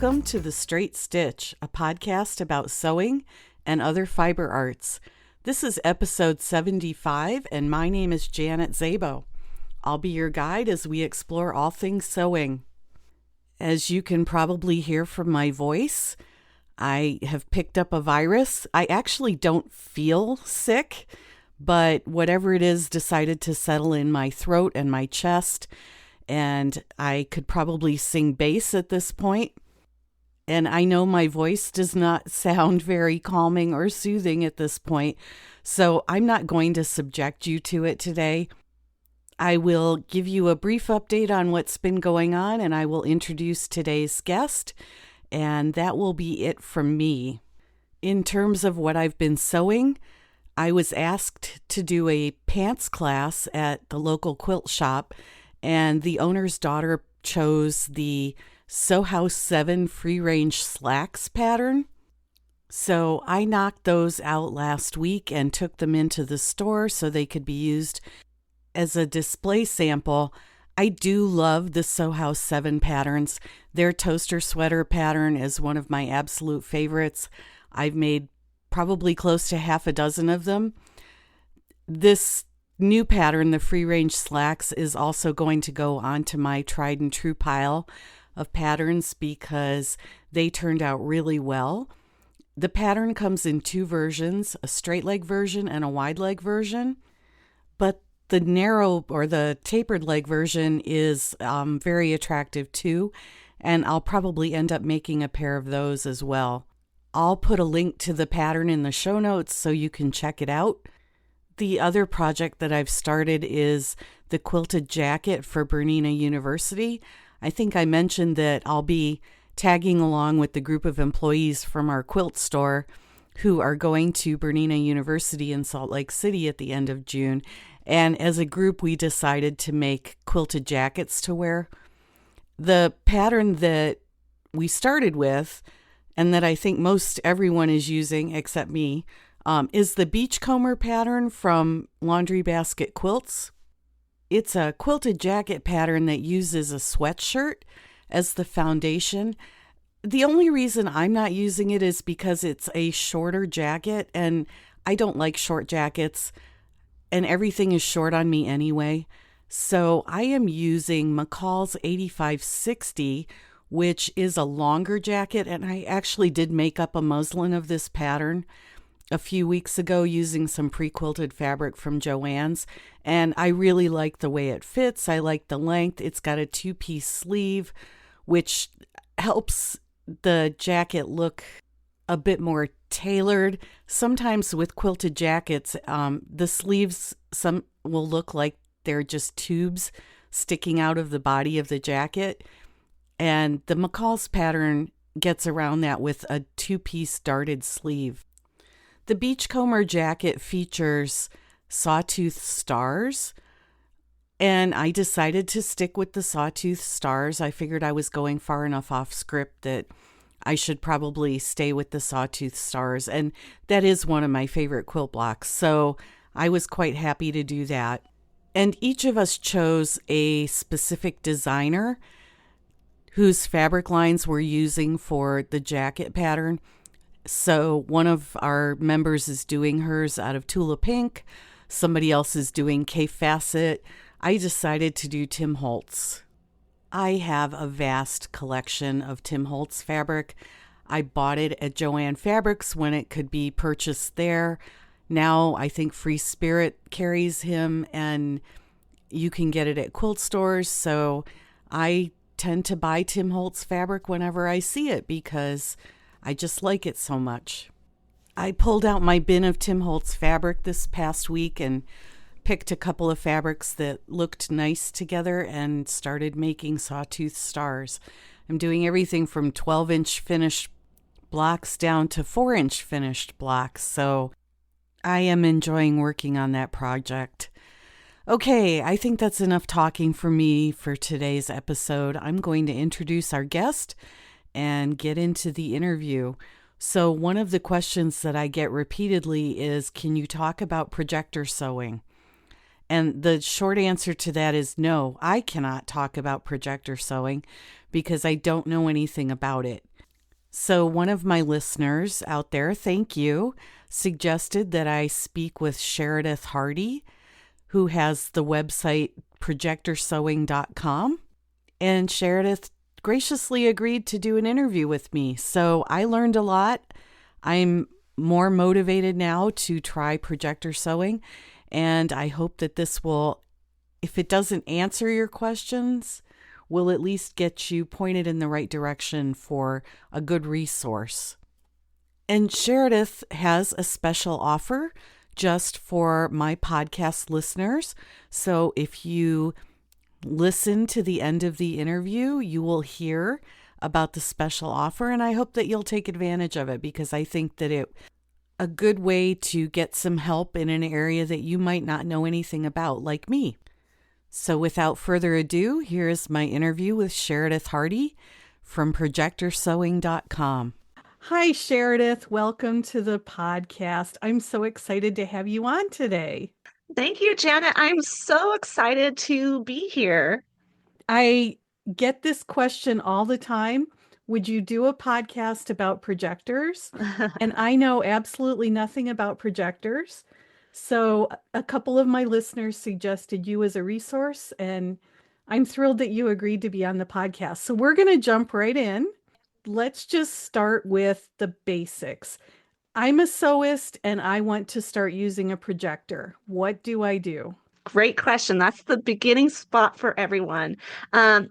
Welcome to The Straight Stitch, a podcast about sewing and other fiber arts. This is episode 75, and my name is Janet Szabo. I'll be your guide as we explore all things sewing. As you can probably hear from my voice, I have picked up a virus. I actually don't feel sick, but whatever it is decided to settle in my throat and my chest, and I could probably sing bass at this point. And I know my voice does not sound very calming or soothing at this point, so I'm not going to subject you to it today. I will give you a brief update on what's been going on, and I will introduce today's guest, and that will be it from me. In terms of what I've been sewing, I was asked to do a pants class at the local quilt shop, and the owner's daughter chose the Sew House 7 free-range slacks pattern. So I knocked those out last week and took them into the store so they could be used as a display sample. I do love the Sew House 7 patterns. Their toaster sweater pattern is one of my absolute favorites. I've made probably close to half a dozen of them. This new pattern, the free range slacks, is also going to go onto my tried and true pile of patterns because they turned out really well. The pattern comes in two versions, a straight leg version and a wide leg version, but the narrow or the tapered leg version is very attractive too, and I'll probably end up making a pair of those as well. I'll put a link to the pattern in the show notes so you can check it out. The other project that I've started is the quilted jacket for Bernina University. I think I mentioned that I'll be tagging along with the group of employees from our quilt store who are going to Bernina University in Salt Lake City at the end of June. And as a group, we decided to make quilted jackets to wear. The pattern that we started with, and that I think most everyone is using except me, is the Beachcomber pattern from Laundry Basket Quilts. It's a quilted jacket pattern that uses a sweatshirt as the foundation. The only reason I'm not using it is because it's a shorter jacket, and I don't like short jackets, and everything is short on me anyway. So I am using McCall's 8560, which is a longer jacket, and I actually did make up a muslin of this pattern a few weeks ago using some pre-quilted fabric from Joann's, and I really like the way it fits. I like the length. It's got a two-piece sleeve, which helps the jacket look a bit more tailored. Sometimes with quilted jackets, the sleeves some will look like they're just tubes sticking out of the body of the jacket, and the McCall's pattern gets around that with a two-piece darted sleeve. The Beachcomber jacket features sawtooth stars, and I decided to stick with the sawtooth stars. I figured I was going far enough off script that I should probably stay with the sawtooth stars, and that is one of my favorite quilt blocks, so I was quite happy to do that. And each of us chose a specific designer whose fabric lines we're using for the jacket pattern. So one of our members is doing hers out of Tula Pink. Somebody else is doing K-Facet. I decided to do Tim Holtz. I have a vast collection of Tim Holtz fabric. I bought it at Joann Fabrics when it could be purchased there. Now I think Free Spirit carries him, and you can get it at quilt stores. So I tend to buy Tim Holtz fabric whenever I see it because I just like it so much. I pulled out my bin of Tim Holtz fabric this past week and picked a couple of fabrics that looked nice together and started making sawtooth stars. I'm doing everything from 12-inch finished blocks down to 4-inch finished blocks, so I am enjoying working on that project. Okay, I think that's enough talking for me for today's episode. I'm going to introduce our guest and get into the interview. So one of the questions that I get repeatedly is, can you talk about projector sewing? And the short answer to that is no, I cannot talk about projector sewing because I don't know anything about it. So, one of my listeners out there, thank you, suggested that I speak with Sheridith Hardy, who has the website projectorsewing.com. And Sheridith graciously agreed to do an interview with me. So, I learned a lot. I'm more motivated now to try projector sewing. And I hope that this will, if it doesn't answer your questions, will at least get you pointed in the right direction for a good resource. And Sheridith has a special offer just for my podcast listeners. So if you listen to the end of the interview, you will hear about the special offer, and I hope that you'll take advantage of it because I think that it a good way to get some help in an area that you might not know anything about, like me. So without further ado, here's my interview with Sheridith Hardy from projectorsewing.com. Hi, Sheridith. Welcome to the podcast. I'm so excited to have you on today. Thank you, Janet. I'm so excited to be here. I get this question all the time. Would you do a podcast about projectors? And I know absolutely nothing about projectors. So a couple of my listeners suggested you as a resource, and I'm thrilled that you agreed to be on the podcast. So we're going to jump right in. Let's just start with the basics. I'm a sewist and I want to start using a projector. What do I do? Great question. That's the beginning spot for everyone. And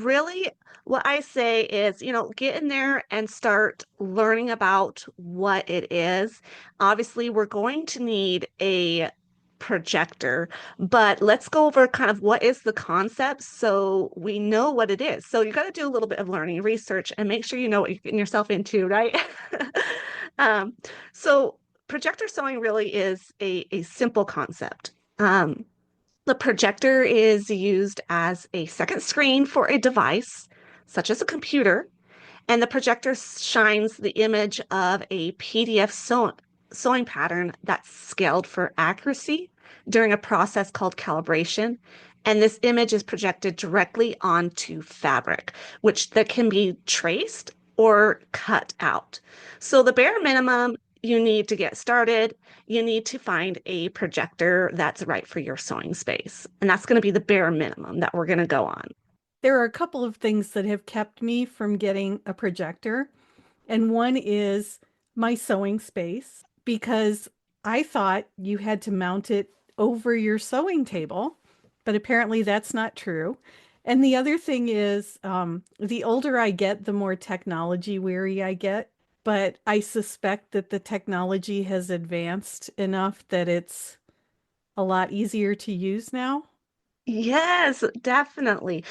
really, what I say is, get in there and start learning about what it is. Obviously, we're going to need a projector, but let's go over kind of what is the concept so we know what it is. So you got to do a little bit of learning, research, and make sure you know what you're getting yourself into, right? Um, so projector sewing really is a simple concept. The projector is used as a second screen for a device, such as a computer, and the projector shines the image of a PDF sewing pattern that's scaled for accuracy during a process called calibration. And this image is projected directly onto fabric, which that can be traced or cut out. So the bare minimum you need to get started, you need to find a projector that's right for your sewing space. And that's going to be the bare minimum that we're going to go on. There are a couple of things that have kept me from getting a projector. And one is my sewing space, because I thought you had to mount it over your sewing table, but apparently that's not true. And the other thing is, the older I get, the more technology weary I get. But I suspect that the technology has advanced enough that it's a lot easier to use now. Yes, definitely.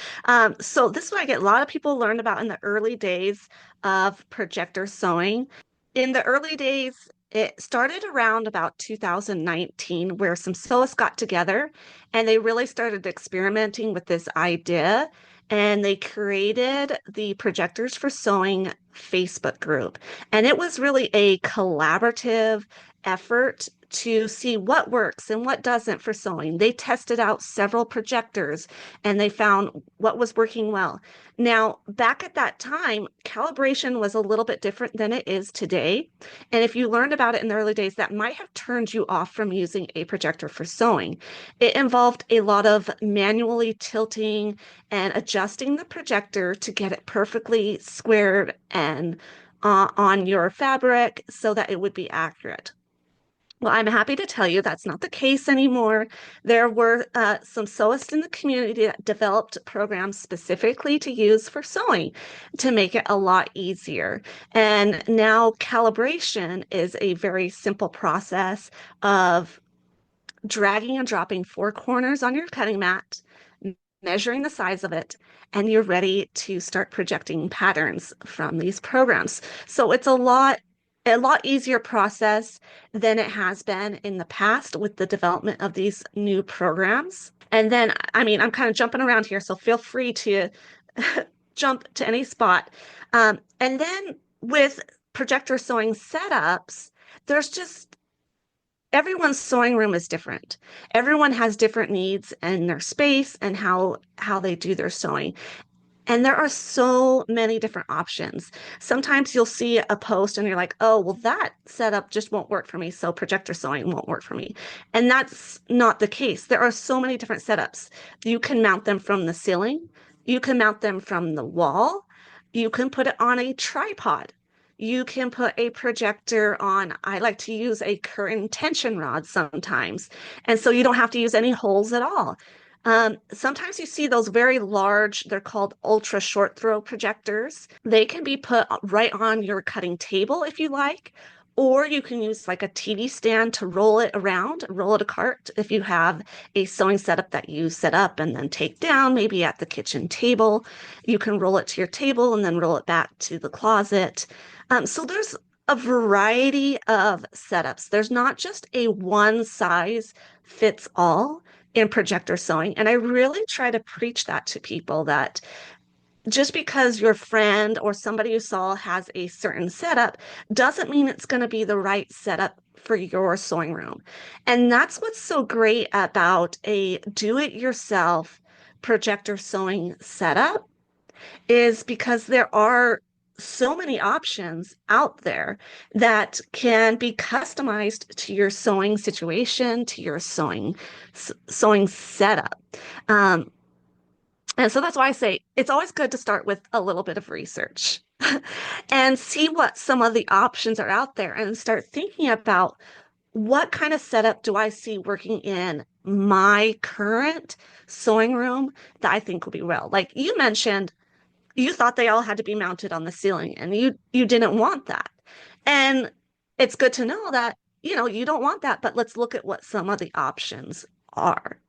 So this is what I get. A lot of people learned about in the early days of projector sewing. In the early days, it started around about 2019, where some sewists got together and they really started experimenting with this idea. And they created the Projectors for Sewing Facebook group. And it was really a collaborative effort to see what works and what doesn't for sewing. They tested out several projectors and they found what was working well. Now, back at that time, calibration was a little bit different than it is today. And if you learned about it in the early days, that might have turned you off from using a projector for sewing. It involved a lot of manually tilting and adjusting the projector to get it perfectly squared and on your fabric so that it would be accurate. Well, I'm happy to tell you that's not the case anymore. There were some sewists in the community that developed programs specifically to use for sewing to make it a lot easier. And now calibration is a very simple process of dragging and dropping four corners on your cutting mat, measuring the size of it, and you're ready to start projecting patterns from these programs. So it's a lot easier process than it has been in the past with the development of these new programs. And then, I mean, I'm kind of jumping around here, so feel free to jump to any spot. And then with projector sewing setups, there's just everyone's sewing room is different. Everyone has different needs in their space and how they do their sewing. And there are so many different options. Sometimes you'll see a post and you're like, oh, well, that setup just won't work for me. So projector sewing won't work for me. And that's not the case. There are so many different setups. You can mount them from the ceiling, you can mount them from the wall, you can put it on a tripod. You can put a projector on. I like to use a current tension rod sometimes. And so you don't have to use any holes at all. Sometimes you see those very large, they're called ultra short throw projectors. They can be put right on your cutting table if you like, or you can use like a TV stand to roll it around, roll it apart if you have a sewing setup that you set up and then take down, maybe at the kitchen table. You can roll it to your table and then roll it back to the closet. So there's a variety of setups. There's not just a one size fits all in projector sewing. And I really try to preach that to people that just because your friend or somebody you saw has a certain setup doesn't mean it's going to be the right setup for your sewing room. And that's what's so great about a do-it-yourself projector sewing setup is because there are so many options out there that can be customized to your sewing situation, to your sewing setup. Um, and so that's why I say it's always good to start with a little bit of research and see what some of the options are out there and start thinking about what kind of setup do I see working in my current sewing room that I think will be well. Like you mentioned, you thought they all had to be mounted on the ceiling and you didn't want that. And it's good to know that, you don't want that, but let's look at what some of the options are.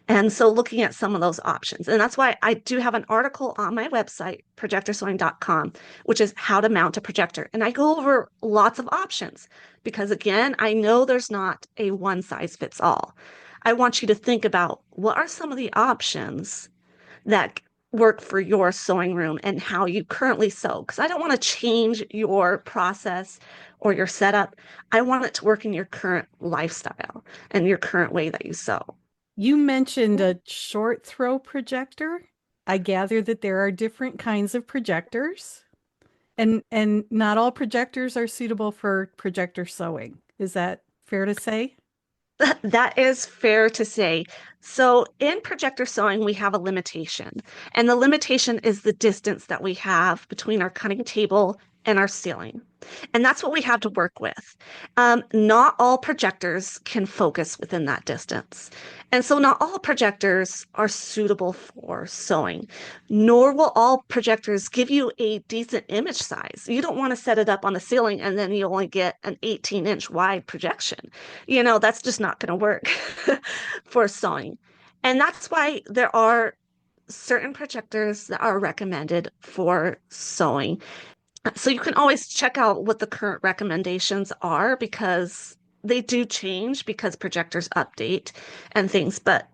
And so looking at some of those options. And that's why I do have an article on my website, projectorsewing.com, which is how to mount a projector. And I go over lots of options because again, I know there's not a one size fits all. I want you to think about what are some of the options that work for your sewing room and how you currently sew. Because I don't want to change your process or your setup. I want it to work in your current lifestyle and your current way that you sew. You mentioned a short throw projector. I gather that there are different kinds of projectors, and not all projectors are suitable for projector sewing. Is that fair to say? That is fair to say. So in projector sewing, we have a limitation, and the limitation is the distance that we have between our cutting table and our ceiling. And that's what we have to work with. Not all projectors can focus within that distance. And so not all projectors are suitable for sewing, nor will all projectors give you a decent image size. You don't want to set it up on the ceiling and then you only get an 18-inch wide projection. That's just not going to work for sewing. And that's why there are certain projectors that are recommended for sewing. So you can always check out what the current recommendations are because they do change because projectors update and things. But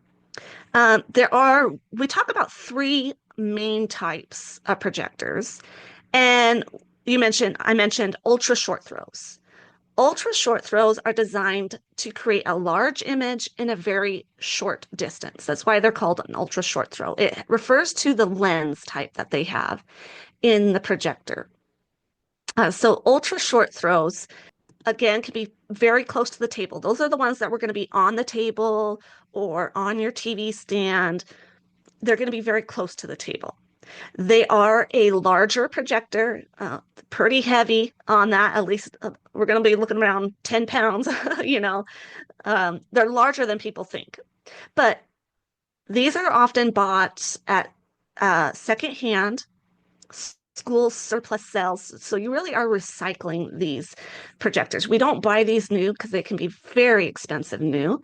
we talk about three main types of projectors. And I mentioned ultra short throws. Ultra short throws are designed to create a large image in a very short distance. That's why they're called an ultra short throw. It refers to the lens type that they have in the projector. So ultra short throws, again, can be very close to the table. Those are the ones that were going to be on the table or on your TV stand. They're going to be very close to the table. They are a larger projector, pretty heavy on that. At least we're going to be looking around 10 pounds, you know. They're larger than people think. But these are often bought at secondhand school surplus sales. So you really are recycling these projectors. We don't buy these new because they can be very expensive new.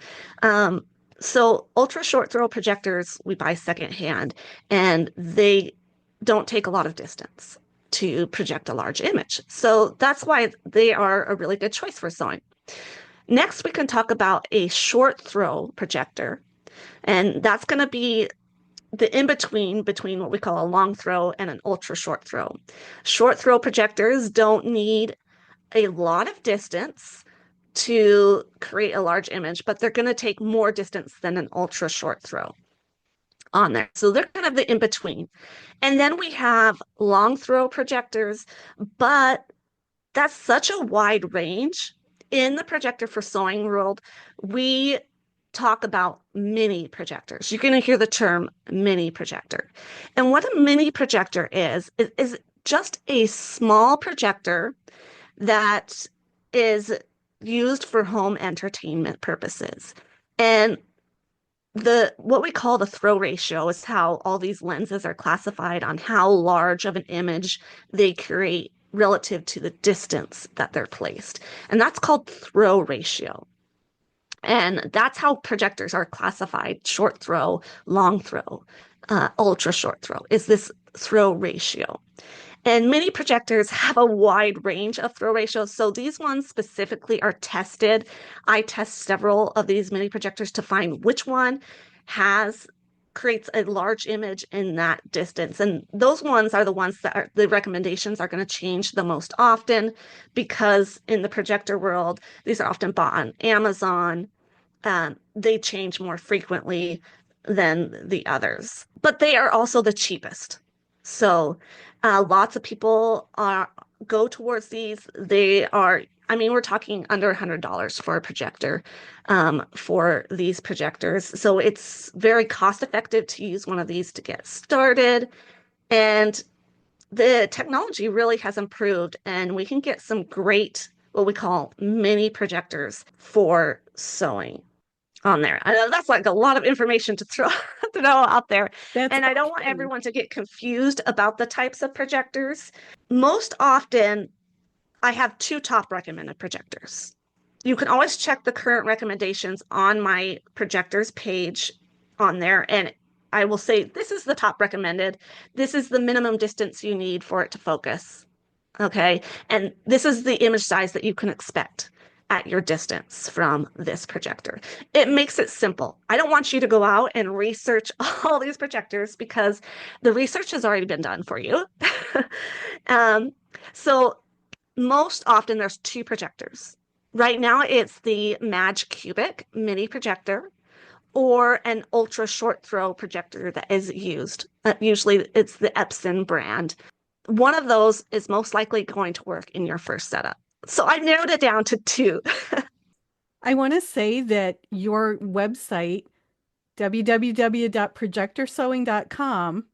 So ultra short throw projectors we buy secondhand, and they don't take a lot of distance to project a large image. So that's why they are a really good choice for sewing. Next, we can talk about a short throw projector, and that's going to be the in between what we call a long throw and an ultra short throw. Short throw projectors don't need a lot of distance to create a large image, but they're going to take more distance than an ultra short throw. on there. So they're kind of the in between. And then we have long throw projectors, but that's such a wide range. In the projector for sewing world, we talk about mini projectors. You're going to hear the term mini projector. And what a mini projector is just a small projector that is used for home entertainment purposes. And the what we call the throw ratio is how all these lenses are classified on how large of an image they create relative to the distance that they're placed. And that's called throw ratio. And that's how projectors are classified: short throw, long throw, ultra short throw, is this throw ratio. And mini projectors have a wide range of throw ratios. So these ones specifically are tested. I test several of these mini projectors to find which one has creates a large image in that distance. And those ones are the ones that are the recommendations are going to change the most often, because in the projector world, these are often bought on Amazon. They change more frequently than the others, but they are also the cheapest. So lots of people are go towards these. They are, I mean, we're talking under $100 for a projector for these projectors. So it's very cost effective to use one of these to get started. And the technology really has improved, and we can get some great, what we call mini projectors for sewing on there. I know that's like a lot of information to throw throw out there. That's And I don't want okay. everyone to get confused about the types of projectors. Most often, I have two top recommended projectors. You can always check the current recommendations on my projectors page on there, and I will say this is the top recommended. This is the minimum distance you need for it to focus. Okay. And this is the image size that you can expect at your distance from this projector. It makes it simple. I don't want you to go out and research all these projectors, because the research has already been done for you. um, so most often there's two projectors. Right now it's the Madge Cubic mini projector or an ultra short throw projector that is used. Usually it's the Epson brand. One of those is most likely going to work in your first setup. So I narrowed it down to two. I want to say that your website, www.projectorsewing.com,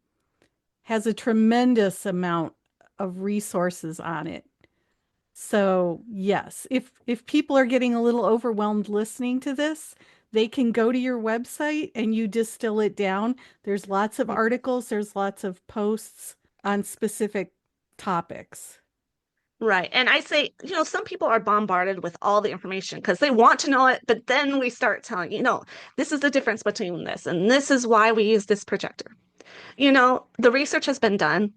has a tremendous amount of resources on it. So, yes, if people are getting a little overwhelmed listening to this, they can go to your website and you distill it down. There's lots of articles, there's lots of posts on specific topics. Right. And I say, some people are bombarded with all the information because they want to know it, but then we start telling, this is the difference between this, and this is why we use this projector. The research has been done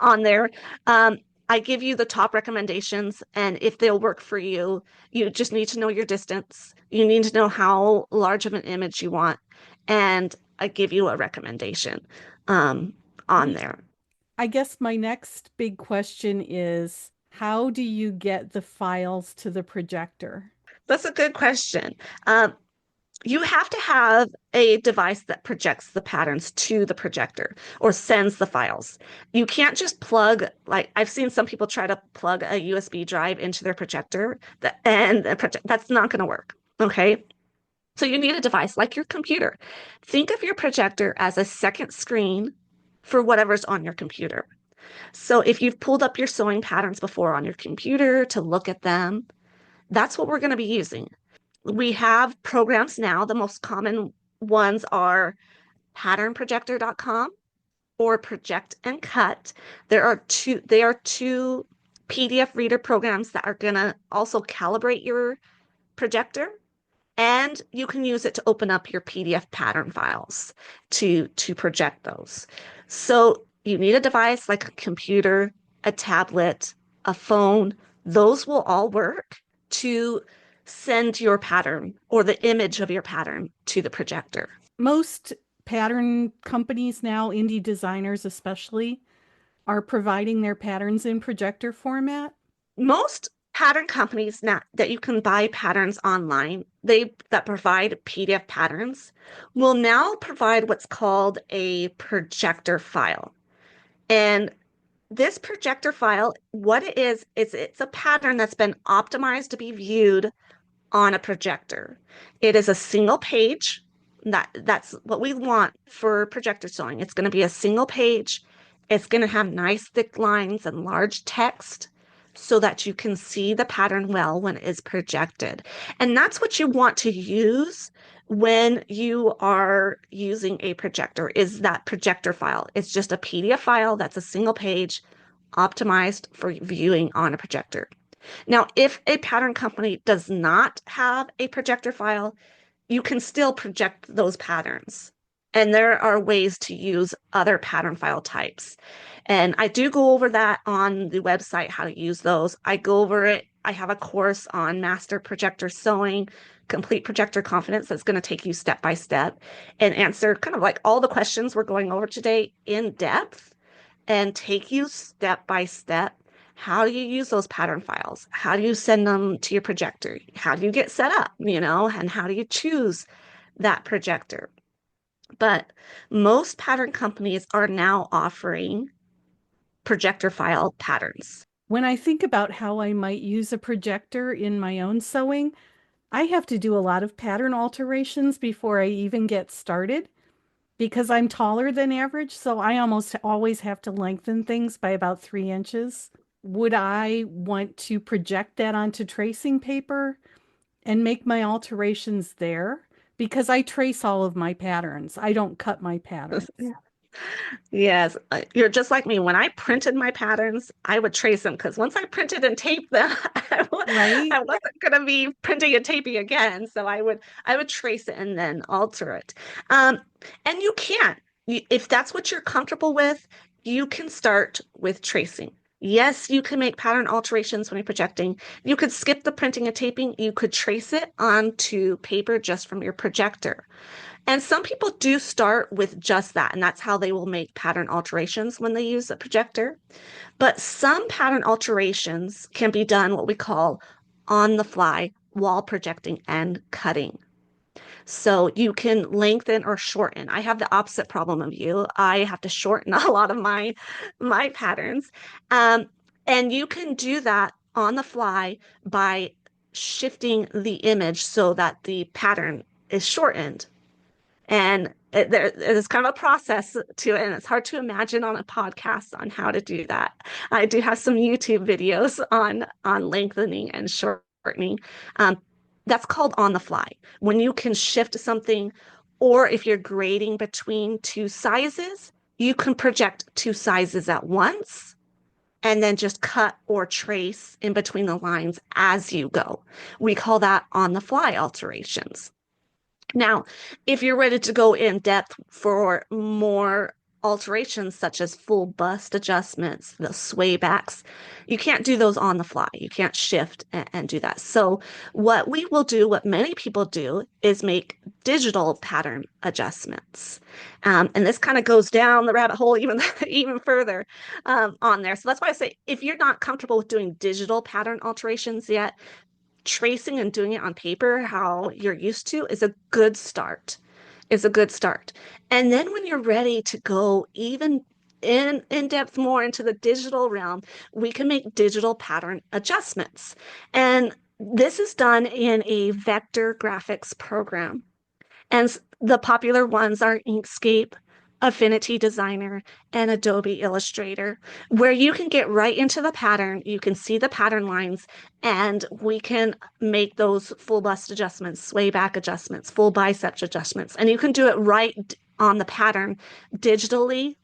on there. I give you the top recommendations, and if they'll work for you, you just need to know your distance. You need to know how large of an image you want, and I give you a recommendation on there. I guess my next big question is, how do you get the files to the projector? That's a good question. You have to have a device that projects the patterns to the projector or sends the files. You can't just plug, like I've seen some people try to plug a USB drive into their projector, that's not going to work. Okay. So you need a device like your computer. Think of your projector as a second screen for whatever's on your computer. So if you've pulled up your sewing patterns before on your computer to look at them, that's what we're going to be using. We have programs now. The most common ones are patternprojector.com or Project and Cut. They are two PDF reader programs that are going to also calibrate your projector, and you can use it to open up your PDF pattern files to project those. So you need a device like a computer, a tablet, a phone. Those will all work to send your pattern or the image of your pattern to the projector. Most pattern companies now, indie designers especially, are providing their patterns in projector format. Most pattern companies now that you can buy patterns online, they that provide PDF patterns will now provide what's called a projector file. And this projector file, what it is it's a pattern that's been optimized to be viewed on a projector. It is a single page. That's what we want for projector sewing. It's going to be a single page. It's going to have nice thick lines and large text so that you can see the pattern well when it is projected. And that's what you want to use when you are using a projector is that projector file. It's just a PDF file that's a single page optimized for viewing on a projector. Now, if a pattern company does not have a projector file, you can still project those patterns. And there are ways to use other pattern file types. And I do go over that on the website, how to use those. I go over it. I have a course on Master Projector Sewing, Complete Projector Confidence that's going to take you step by step and answer kind of like all the questions we're going over today in depth and take you step by step. How do you use those pattern files? How do you send them to your projector? How do you get set up, and how do you choose that projector? But most pattern companies are now offering projector file patterns. When I think about how I might use a projector in my own sewing, I have to do a lot of pattern alterations before I even get started because I'm taller than average, so I almost always have to lengthen things by about 3 inches. Would I want to project that onto tracing paper and make my alterations there? Because I trace all of my patterns. I don't cut my patterns. Yes, you're just like me. When I printed my patterns, I would trace them because once I printed and taped them, Right? I wasn't going to be printing and taping again. So I would trace it and then alter it. Um, and you can, if that's what you're comfortable with, you can start with tracing. Yes, you can make pattern alterations when you're projecting. You could skip the printing and taping. You could trace it onto paper just from your projector. And some people do start with just that, and that's how they will make pattern alterations when they use a projector. But some pattern alterations can be done what we call on the fly while projecting and cutting. So you can lengthen or shorten. I have the opposite problem of you. I have to shorten a lot of my patterns. Um, and you can do that on the fly by shifting the image so that the pattern is shortened. And there's kind of a process to it, and it's hard to imagine on a podcast on how to do that. I do have some YouTube videos on lengthening and shortening. Um, that's called on the fly. When you can shift something, or if you're grading between two sizes, you can project two sizes at once and then just cut or trace in between the lines as you go. We call that on the fly alterations. Now, if you're ready to go in depth for more alterations, such as full bust adjustments, the sway backs, you can't do those on the fly. You can't shift and do that. So, what we will do, what many people do, is make digital pattern adjustments. And this kind of goes down the rabbit hole even, even further on there. So, that's why I say if you're not comfortable with doing digital pattern alterations yet, tracing and doing it on paper how you're used to is a good start. Is a good start. And then when you're ready to go even in depth more into the digital realm, we can make digital pattern adjustments. And this is done in a vector graphics program. And the popular ones are Inkscape, Affinity Designer, and Adobe Illustrator, where you can get right into the pattern. You can see the pattern lines, and we can make those full bust adjustments, sway back adjustments, full bicep adjustments. And you can do it right on the pattern digitally,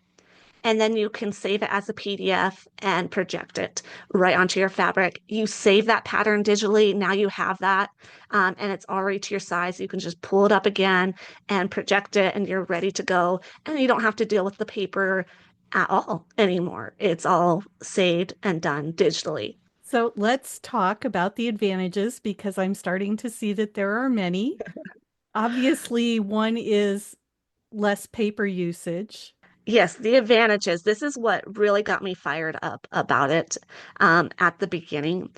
and then you can save it as a PDF and project it right onto your fabric. You save that pattern digitally. Now you have that, and it's already to your size. You can just pull it up again and project it, and you're ready to go. And you don't have to deal with the paper at all anymore. It's all saved and done digitally. So let's talk about the advantages because I'm starting to see that there are many. Obviously, one is less paper usage. Yes, the advantages. This is what really got me fired up about it at the beginning.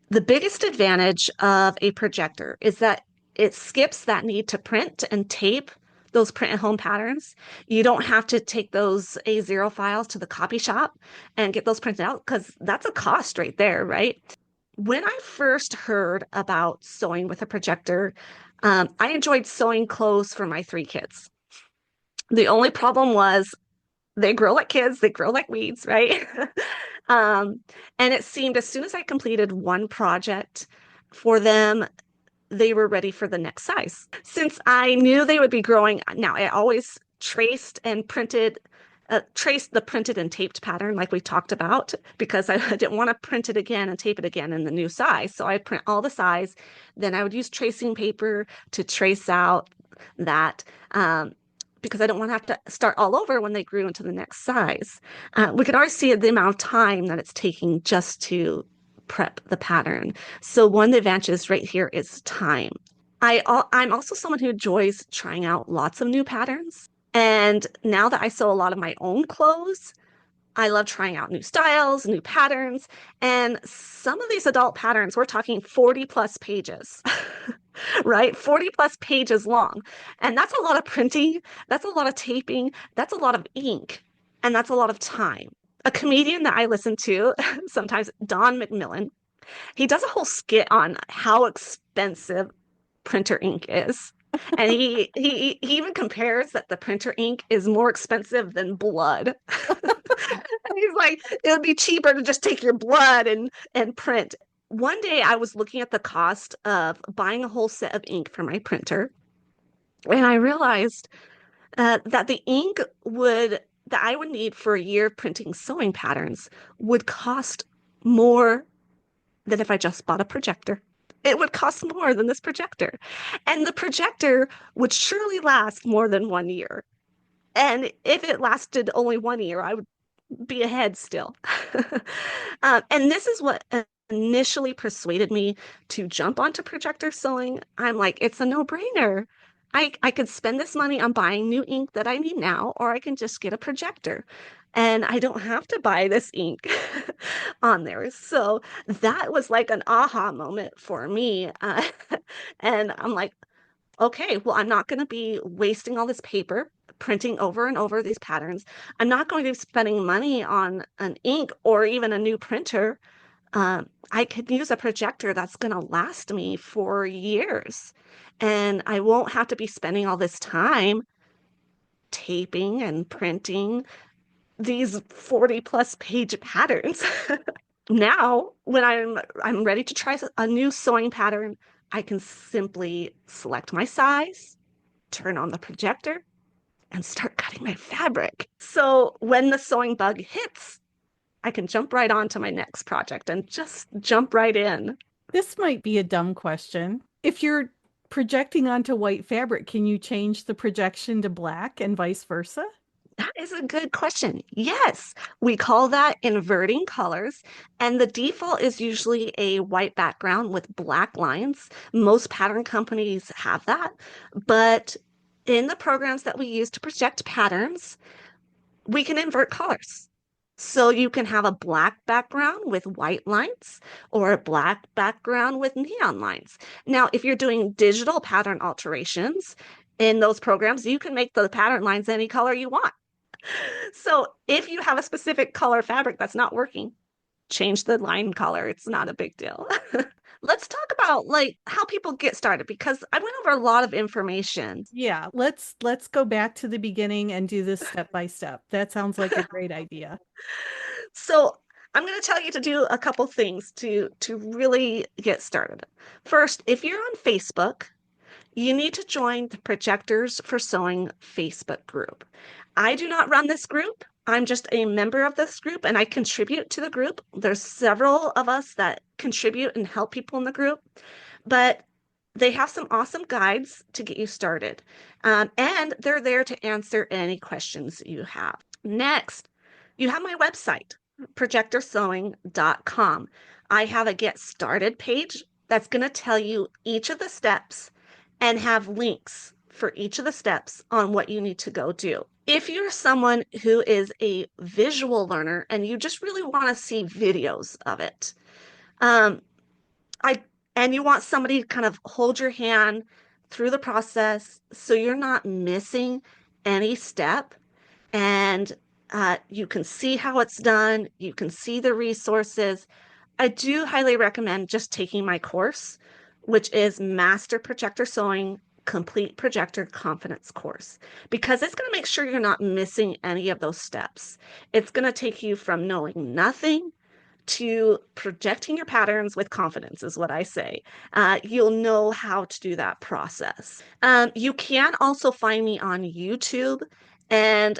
The biggest advantage of a projector is that it skips that need to print and tape those print at home patterns. You don't have to take those A0 files to the copy shop and get those printed out because that's a cost right there, right? When I first heard about sewing with a projector, I enjoyed sewing clothes for my three kids. The only problem was they grow like kids, they grow like weeds, right? um, and it seemed as soon as I completed one project for them, they were ready for the next size. Since I knew they would be growing, now I always traced the printed and taped pattern like we talked about because I didn't want to print it again and tape it again in the new size. So I print all the size. Then I would use tracing paper to trace out that. Because I don't want to have to start all over when they grew into the next size. We can already see the amount of time that it's taking just to prep the pattern. So one of the advantages right here is time. I'm also someone who enjoys trying out lots of new patterns. And now that I sew a lot of my own clothes, I love trying out new styles, new patterns. And some of these adult patterns, we're talking 40 plus pages, right? 40 plus pages long. And that's a lot of printing. That's a lot of taping. That's a lot of ink. And that's a lot of time. A comedian that I listen to sometimes, Don McMillan, he does a whole skit on how expensive printer ink is. And he even compares that the printer ink is more expensive than blood. And he's like, it would be cheaper to just take your blood and print. One day I was looking at the cost of buying a whole set of ink for my printer, and I realized that the ink would that I would need for a year of printing sewing patterns would cost more than if I just bought a projector. It would cost more than this projector. And the projector would surely last more than 1 year. And if it lasted only 1 year, I would be ahead still. And this is what initially persuaded me to jump onto projector sewing. I'm like, it's a no-brainer. I could spend this money on buying new ink that I need now, or I can just get a projector. And I don't have to buy this ink on there. So that was like an aha moment for me. And I'm like, okay, well, I'm not going to be wasting all this paper printing over and over these patterns. I'm not going to be spending money on an ink or even a new printer. I could use a projector that's going to last me for years. And I won't have to be spending all this time taping and printing these 40 plus page patterns. Now, when I'm ready to try a new sewing pattern, I can simply select my size, turn on the projector, and start cutting my fabric. So when the sewing bug hits, I can jump right on to my next project and just jump right in. This might be a dumb question. If you're projecting onto white fabric, can you change the projection to black and vice versa? That is a good question. Yes, we call that inverting colors, and the default is usually a white background with black lines. Most pattern companies have that, but in the programs that we use to project patterns, we can invert colors. So you can have a black background with white lines or a black background with neon lines. Now, if you're doing digital pattern alterations in those programs, you can make the pattern lines any color you want. So if you have a specific color fabric that's not working, change the line color. It's not a big deal. Let's talk about like how people get started because I went over a lot of information. Yeah, let's go back to the beginning and do this step by step. That sounds like a great idea. So I'm going to tell you to do a couple things to really get started. First, if you're on Facebook, you need to join the Projectors for Sewing Facebook group. I do not run this group. I'm just a member of this group and I contribute to the group. There's several of us that contribute and help people in the group, but they have some awesome guides to get you started. And they're there to answer any questions you have. Next, you have my website, projectorsewing.com. I have a get started page that's going to tell you each of the steps and have links for each of the steps on what you need to go do. If you're someone who is a visual learner and you just really want to see videos of it, um, I and you want somebody to kind of hold your hand through the process so you're not missing any step, and you can see how it's done, you can see the resources. I do highly recommend just taking my course, which is Master Projector Sewing Complete Projector Confidence course, because it's going to make sure you're not missing any of those steps. It's going to take you from knowing nothing to projecting your patterns with confidence, is what I say. You'll know how to do that process. You can also find me on YouTube, and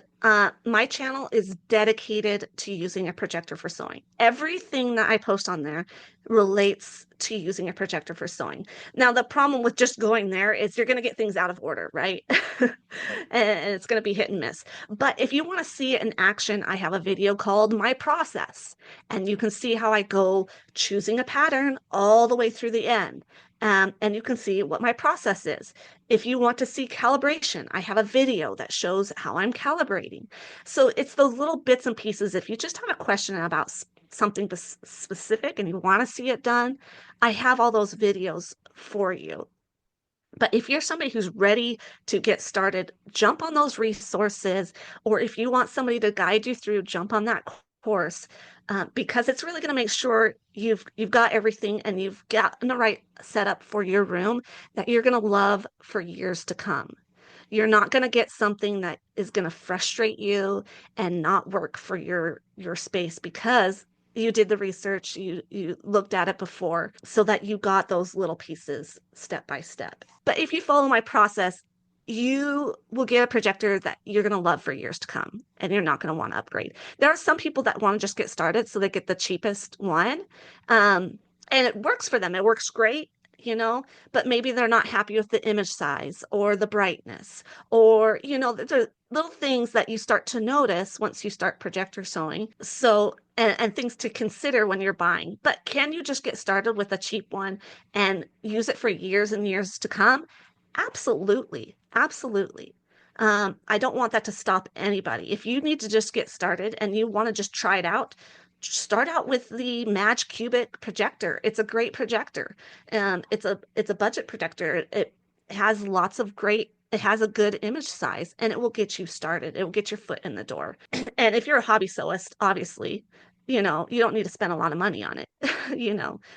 my channel is dedicated to using a projector for sewing. Everything that I post on there relates to using a projector for sewing. Now, the problem with just going there is you're going to get things out of order, right? And it's going to be hit and miss. But if you want to see it in action, I have a video called My Process, and you can see how I go choosing a pattern all the way through the end. And you can see what my process is. If you want to see calibration, I have a video that shows how I'm calibrating. So it's those little bits and pieces. If you just have a question about something specific and you want to see it done, I have all those videos for you. But if you're somebody who's ready to get started, jump on those resources, or if you want somebody to guide you through, jump on that course, because it's really going to make sure you've got everything and you've gotten the right setup for your room that you're going to love for years to come. You're not going to get something that is going to frustrate you and not work for your space, because you did the research, you looked at it before, so that you got those little pieces step by step. But if you follow my process, you will get a projector that you're going to love for years to come, and you're not going to want to upgrade. There are some people that want to just get started, so they get the cheapest one. And it works for them. It works great, but maybe they're not happy with the image size or the brightness, or, there's little things that you start to notice once you start projector sewing. So, and things to consider when you're buying. But can you just get started with a cheap one and use it for years and years to come? Absolutely. Absolutely. I don't want that to stop anybody. If you need to just get started and you want to just try it out, start out with the Madge Cubic projector. It's a great projector. It's a budget projector. It has it has a good image size, and it will get you started. It will get your foot in the door. And if you're a hobby sewist, obviously, you don't need to spend a lot of money on it.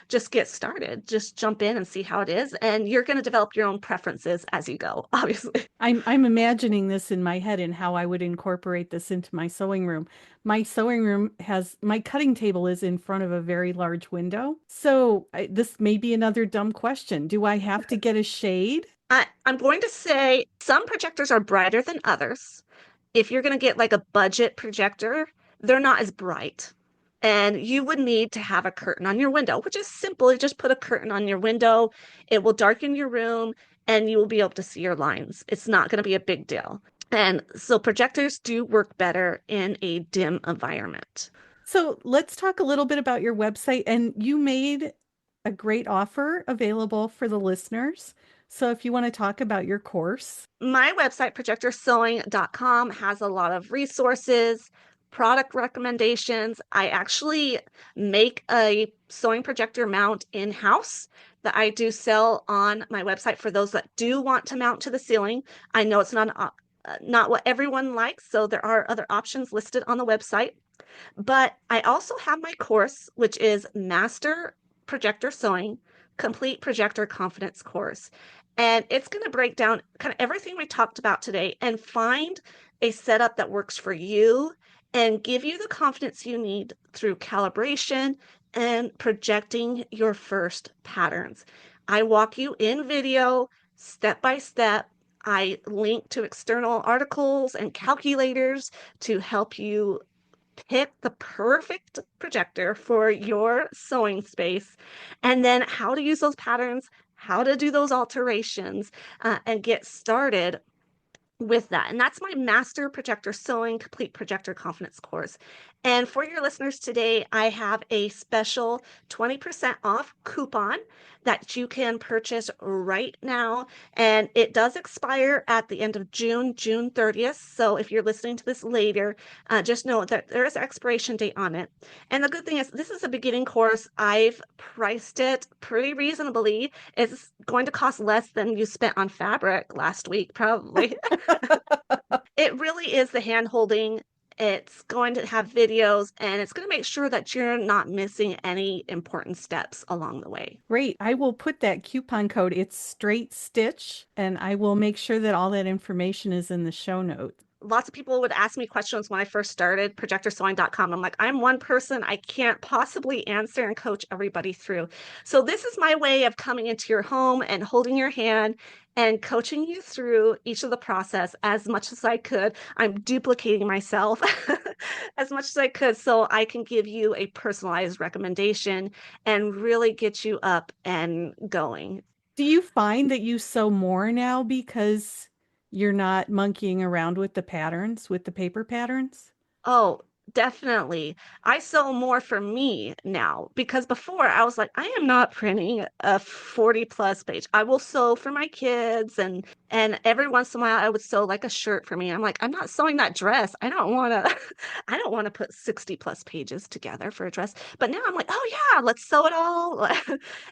Just get started. Just jump in and see how it is. And you're going to develop your own preferences as you go, obviously. I'm imagining this in my head and how I would incorporate this into my sewing room. My sewing room has my cutting table is in front of a very large window. So this may be another dumb question. Do I have to get a shade? I'm going to say some projectors are brighter than others. If you're going to get like a budget projector, they're not as bright. And you would need to have a curtain on your window, which is simple. You just put a curtain on your window. It will darken your room and you will be able to see your lines. It's not going to be a big deal. And so projectors do work better in a dim environment. So let's talk a little bit about your website. And you made a great offer available for the listeners. So if you want to talk about your course. My website, projectorsewing.com, has a lot of resources, product recommendations. I actually make a sewing projector mount in-house that I do sell on my website for those that do want to mount to the ceiling. I know it's not what everyone likes, so there are other options listed on the website. But I also have my course, which is Master Projector Sewing Complete Projector Confidence course. And it's going to break down kind of everything we talked about today and find a setup that works for you and give you the confidence you need through calibration and projecting your first patterns. I walk you in video, step by step. I link to external articles and calculators to help you pick the perfect projector for your sewing space, and then how to use those patterns, how to do those alterations, and get started with that. And that's my Master Projector Sewing Complete Projector Confidence course. And for your listeners today, I have a special 20% off coupon that you can purchase right now. And it does expire at the end of June, June 30th. So if you're listening to this later, just know that there is an expiration date on it. And the good thing is, this is a beginning course. I've priced it pretty reasonably. It's going to cost less than you spent on fabric last week, probably. It really is the hand holding. It's going to have videos and it's going to make sure that you're not missing any important steps along the way. Great. I will put that coupon code. It's Straight Stitch, and I will make sure that all that information is in the show notes. Lots of people would ask me questions when I first started projectorsewing.com. I'm like, I'm one person. I can't possibly answer and coach everybody through. So this is my way of coming into your home and holding your hand and coaching you through each of the process as much as I could. I'm duplicating myself as much as I could so I can give you a personalized recommendation and really get you up and going. Do you find that you sew more now because you're not monkeying around with the patterns, with the paper patterns? Oh, definitely. I sew more for me now because before I was like, I am not printing a 40 plus page. I will sew for my kids and every once in a while I would sew like a shirt for me. I'm like, I'm not sewing that dress. I don't want to I don't want to put 60 plus pages together for a dress. But now I'm like, oh yeah, let's sew it all.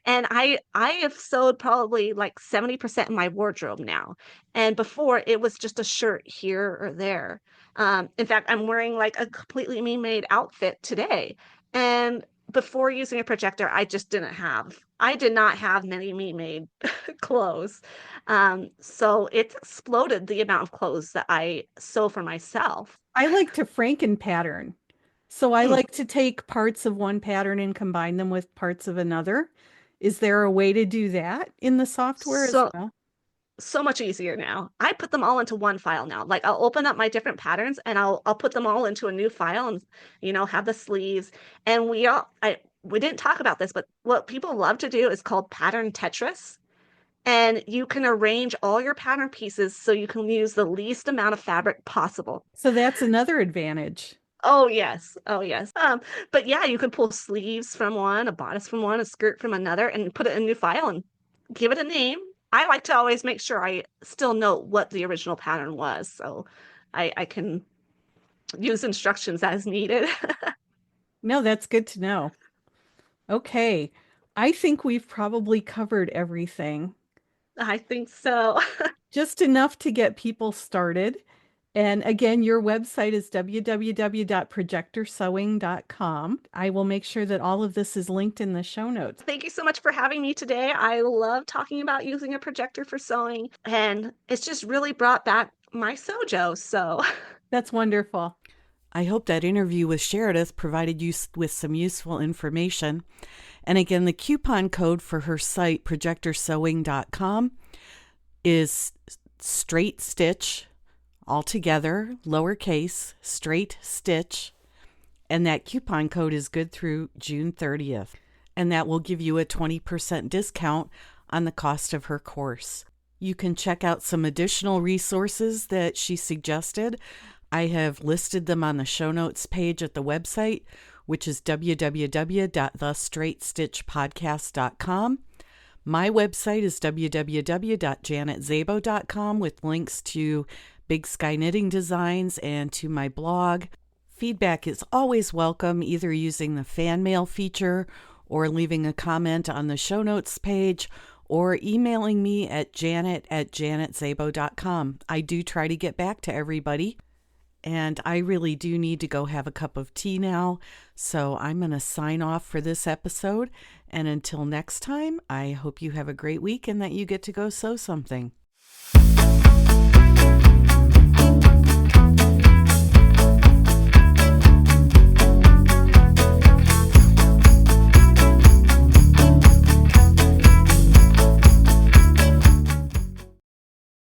And I have sewed probably like 70% in my wardrobe now. And before it was just a shirt here or there. In fact, I'm wearing like a completely me-made outfit today. And before using a projector, I did not have many me-made clothes. So it's exploded the amount of clothes that I sew for myself. I like to Franken pattern. So I Hmm. like to take parts of one pattern and combine them with parts of another. Is there a way to do that in the software as So well? so much easier now. I put them all into one file now. Like I'll open up my different patterns and I'll put them all into a new file and have the sleeves. And we didn't talk about this, but what people love to do is called pattern Tetris. And you can arrange all your pattern pieces so you can use the least amount of fabric possible. So that's another advantage. Oh yes. Oh yes. But yeah, you can pull sleeves from one, a bodice from one, a skirt from another, and put it in a new file and give it a name. I like to always make sure I still know what the original pattern was, so I can use instructions as needed. No, that's good to know. Okay. I think we've probably covered everything. I think so. Just enough to get people started. And again, your website is www.projectorsewing.com. I will make sure that all of this is linked in the show notes. Thank you so much for having me today. I love talking about using a projector for sewing, and it's just really brought back my sojo. So That's wonderful. I hope that interview with Sheridith provided you with some useful information. And again, the coupon code for her site, projectorsewing.com, is Straight Stitch, all together, lowercase, Straight Stitch. And that coupon code is good through June 30th. And that will give you a 20% discount on the cost of her course. You can check out some additional resources that she suggested. I have listed them on the show notes page at the website, which is www.thestraightstitchpodcast.com. My website is www.janetzabo.com with links to Big Sky Knitting Designs and to my blog. Feedback is always welcome, either using the fan mail feature or leaving a comment on the show notes page or emailing me at janet@janetzabo.com. I do try to get back to everybody. And I really do need to go have a cup of tea now. So I'm going to sign off for this episode. And until next time, I hope you have a great week and that you get to go sew something.